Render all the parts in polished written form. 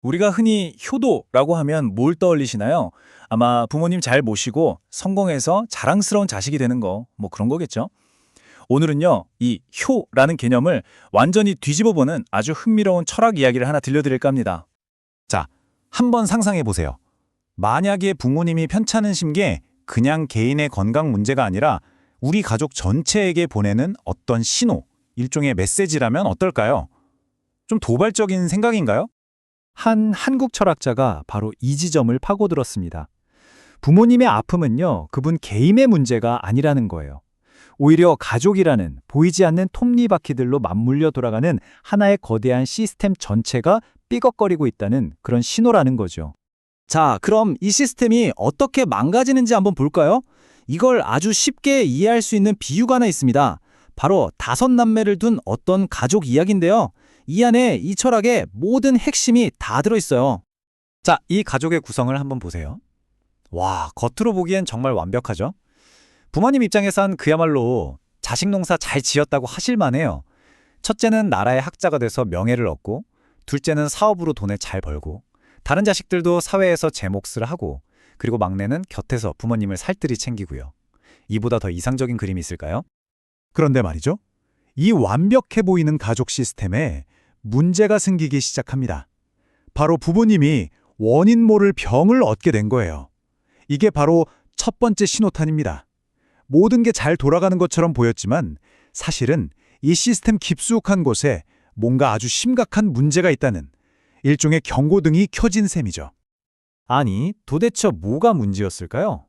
우리가 흔히 효도라고 하면 뭘 떠올리시나요? 아마 부모님 잘 모시고 성공해서 자랑스러운 자식이 되는 거, 뭐 그런 거겠죠? 오늘은요, 이 효라는 개념을 완전히 뒤집어보는 아주 흥미로운 철학 이야기를 하나 들려드릴까 합니다. 자, 한번 상상해 보세요. 만약에 부모님이 편찮으신 게 그냥 개인의 건강 문제가 아니라 우리 가족 전체에게 보내는 어떤 신호, 일종의 메시지라면 어떨까요? 좀 도발적인 생각인가요? 한 한국 철학자가 바로 이 지점을 파고들었습니다. 부모님의 아픔은요, 그분 개인의 문제가 아니라는 거예요. 오히려 가족이라는 보이지 않는 톱니바퀴들로 맞물려 돌아가는 하나의 거대한 시스템 전체가 삐걱거리고 있다는 그런 신호라는 거죠. 자, 그럼 이 시스템이 어떻게 망가지는지 한번 볼까요? 이걸 아주 쉽게 이해할 수 있는 비유가 하나 있습니다. 바로 다섯 남매를 둔 어떤 가족 이야기인데요. 이 안에 이 철학의 모든 핵심이 다 들어있어요. 자, 이 가족의 구성을 한번 보세요. 와, 겉으로 보기엔 정말 완벽하죠? 부모님 입장에선 그야말로 자식 농사 잘 지었다고 하실만해요. 첫째는 나라의 학자가 돼서 명예를 얻고, 둘째는 사업으로 돈을 잘 벌고, 다른 자식들도 사회에서 제 몫을 하고, 그리고 막내는 곁에서 부모님을 살뜰히 챙기고요. 이보다 더 이상적인 그림이 있을까요? 그런데 말이죠. 이 완벽해 보이는 가족 시스템에 문제가 생기기 시작합니다. 바로 부모님이 원인 모를 병을 얻게 된 거예요. 이게 바로 첫 번째 신호탄입니다. 모든 게 잘 돌아가는 것처럼 보였지만 사실은 이 시스템 깊숙한 곳에 뭔가 아주 심각한 문제가 있다는 일종의 경고등이 켜진 셈이죠. 아니, 도대체 뭐가 문제였을까요?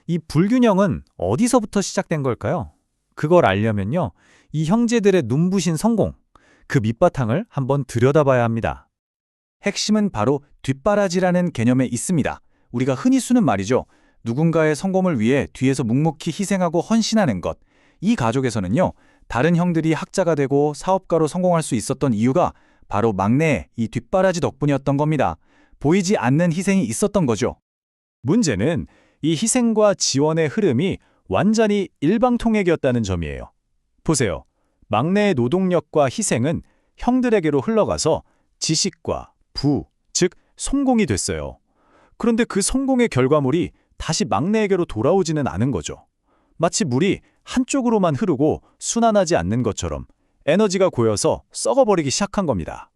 이 불균형은 어디서부터 시작된 걸까요? 그걸 알려면요, 이 형제들의 눈부신 성공, 그 밑바탕을 한번 들여다봐야 합니다. 핵심은 바로 뒷바라지라는 개념에 있습니다. 우리가 흔히 쓰는 말이죠. 누군가의 성공을 위해 뒤에서 묵묵히 희생하고 헌신하는 것. 이 가족에서는요, 다른 형들이 학자가 되고 사업가로 성공할 수 있었던 이유가 바로 막내의 이 뒷바라지 덕분이었던 겁니다. 보이지 않는 희생이 있었던 거죠. 문제는 이 희생과 지원의 흐름이 완전히 일방통행이었다는 점이에요. 보세요. 막내의 노동력과 희생은 형들에게로 흘러가서 지식과 부, 즉 성공이 됐어요. 그런데 그 성공의 결과물이 다시 막내에게로 돌아오지는 않은 거죠. 마치 물이 한쪽으로만 흐르고 순환하지 않는 것처럼 에너지가 고여서 썩어버리기 시작한 겁니다.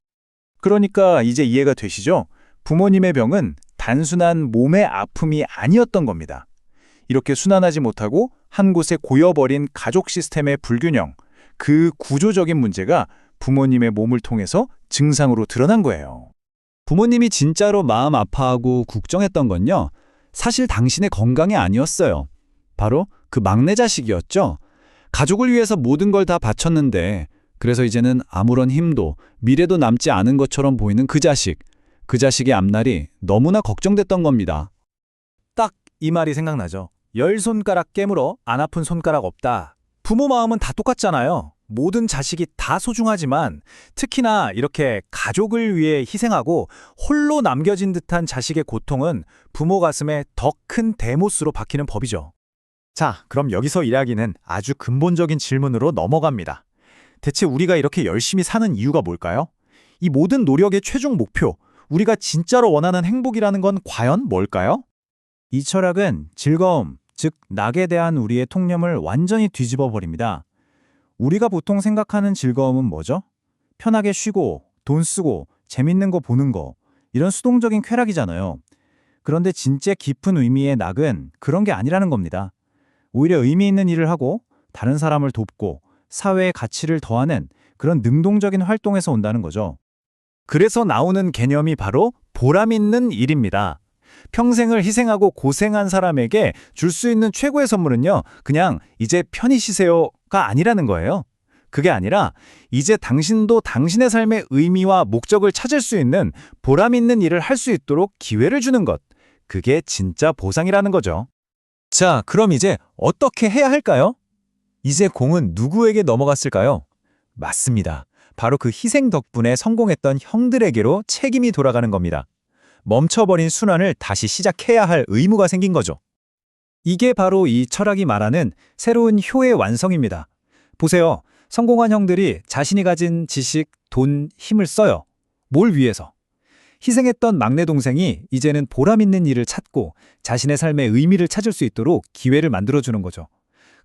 그러니까 이제 이해가 되시죠? 부모님의 병은 단순한 몸의 아픔이 아니었던 겁니다. 이렇게 순환하지 못하고 한 곳에 고여버린 가족 시스템의 불균형, 그 구조적인 문제가 부모님의 몸을 통해서 증상으로 드러난 거예요. 부모님이 진짜로 마음 아파하고 국정했던 건요, 사실 당신의 건강이 아니었어요. 바로 그 막내 자식이었죠. 가족을 위해서 모든 걸 다 바쳤는데, 그래서 이제는 아무런 힘도 미래도 남지 않은 것처럼 보이는 그 자식의 앞날이 너무나 걱정됐던 겁니다. 딱 이 말이 생각나죠. 열 손가락 깨물어 안 아픈 손가락 없다. 부모 마음은 다 똑같잖아요. 모든 자식이 다 소중하지만 특히나 이렇게 가족을 위해 희생하고 홀로 남겨진 듯한 자식의 고통은 부모 가슴에 더 큰 대못으로 박히는 법이죠. 자, 그럼 여기서 이야기는 아주 근본적인 질문으로 넘어갑니다. 대체 우리가 이렇게 열심히 사는 이유가 뭘까요? 이 모든 노력의 최종 목표, 우리가 진짜로 원하는 행복이라는 건 과연 뭘까요? 이 철학은 즐거움, 즉 낙에 대한 우리의 통념을 완전히 뒤집어 버립니다. 우리가 보통 생각하는 즐거움은 뭐죠? 편하게 쉬고, 돈 쓰고, 재밌는 거 보는 거, 이런 수동적인 쾌락이잖아요. 그런데 진짜 깊은 의미의 낙은 그런 게 아니라는 겁니다. 오히려 의미 있는 일을 하고, 다른 사람을 돕고, 사회의 가치를 더하는 그런 능동적인 활동에서 온다는 거죠. 그래서 나오는 개념이 바로 보람 있는 일입니다. 평생을 희생하고 고생한 사람에게 줄 수 있는 최고의 선물은요, 그냥 이제 편히 쉬세요가 아니라는 거예요. 그게 아니라 이제 당신도 당신의 삶의 의미와 목적을 찾을 수 있는 보람 있는 일을 할 수 있도록 기회를 주는 것. 그게 진짜 보상이라는 거죠. 자, 그럼 이제 어떻게 해야 할까요? 이제 공은 누구에게 넘어갔을까요? 맞습니다. 바로 그 희생 덕분에 성공했던 형들에게로 책임이 돌아가는 겁니다. 멈춰버린 순환을 다시 시작해야 할 의무가 생긴 거죠. 이게 바로 이 철학이 말하는 새로운 효의 완성입니다. 보세요. 성공한 형들이 자신이 가진 지식, 돈, 힘을 써요. 뭘 위해서? 희생했던 막내 동생이 이제는 보람 있는 일을 찾고 자신의 삶의 의미를 찾을 수 있도록 기회를 만들어주는 거죠.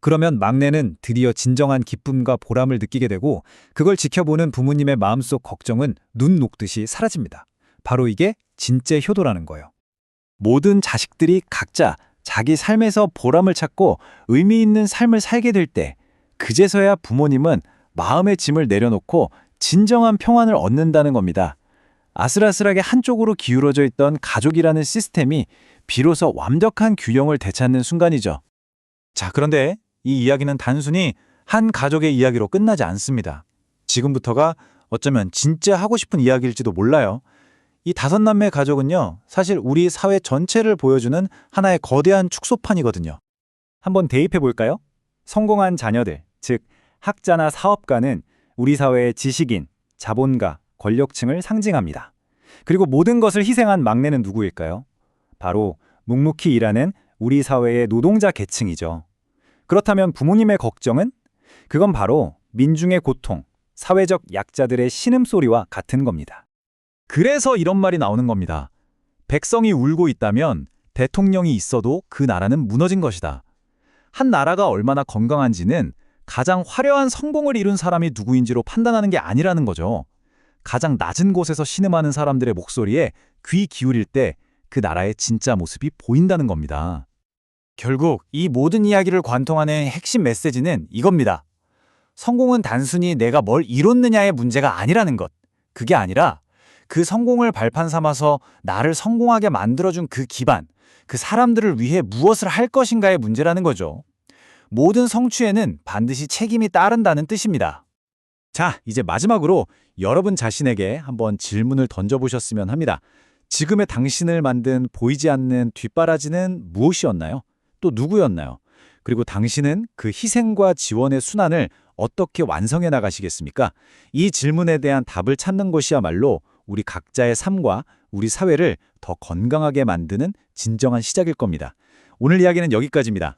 그러면 막내는 드디어 진정한 기쁨과 보람을 느끼게 되고 그걸 지켜보는 부모님의 마음속 걱정은 눈 녹듯이 사라집니다. 바로 이게 진짜 효도라는 거예요. 모든 자식들이 각자 자기 삶에서 보람을 찾고 의미 있는 삶을 살게 될 때 그제서야 부모님은 마음의 짐을 내려놓고 진정한 평안을 얻는다는 겁니다. 아슬아슬하게 한쪽으로 기울어져 있던 가족이라는 시스템이 비로소 완벽한 균형을 되찾는 순간이죠. 자, 그런데 이 이야기는 단순히 한 가족의 이야기로 끝나지 않습니다. 지금부터가 어쩌면 진짜 하고 싶은 이야기일지도 몰라요. 이 5남매 가족은요, 사실 우리 사회 전체를 보여주는 하나의 거대한 축소판이거든요. 한번 대입해 볼까요? 성공한 자녀들, 즉 학자나 사업가는 우리 사회의 지식인, 자본가, 권력층을 상징합니다. 그리고 모든 것을 희생한 막내는 누구일까요? 바로 묵묵히 일하는 우리 사회의 노동자 계층이죠. 그렇다면 부모님의 걱정은? 그건 바로 민중의 고통, 사회적 약자들의 신음소리와 같은 겁니다. 그래서 이런 말이 나오는 겁니다. 백성이 울고 있다면 대통령이 있어도 그 나라는 무너진 것이다. 한 나라가 얼마나 건강한지는 가장 화려한 성공을 이룬 사람이 누구인지로 판단하는 게 아니라는 거죠. 가장 낮은 곳에서 신음하는 사람들의 목소리에 귀 기울일 때 그 나라의 진짜 모습이 보인다는 겁니다. 결국 이 모든 이야기를 관통하는 핵심 메시지는 이겁니다. 성공은 단순히 내가 뭘 이뤘느냐의 문제가 아니라는 것. 그게 아니라 그 성공을 발판 삼아서 나를 성공하게 만들어준 그 기반, 그 사람들을 위해 무엇을 할 것인가의 문제라는 거죠. 모든 성취에는 반드시 책임이 따른다는 뜻입니다. 자, 이제 마지막으로 여러분 자신에게 한번 질문을 던져보셨으면 합니다. 지금의 당신을 만든 보이지 않는 뒷바라지는 무엇이었나요? 또 누구였나요? 그리고 당신은 그 희생과 지원의 순환을 어떻게 완성해 나가시겠습니까? 이 질문에 대한 답을 찾는 것이야말로 우리 각자의 삶과 우리 사회를 더 건강하게 만드는 진정한 시작일 겁니다. 오늘 이야기는 여기까지입니다.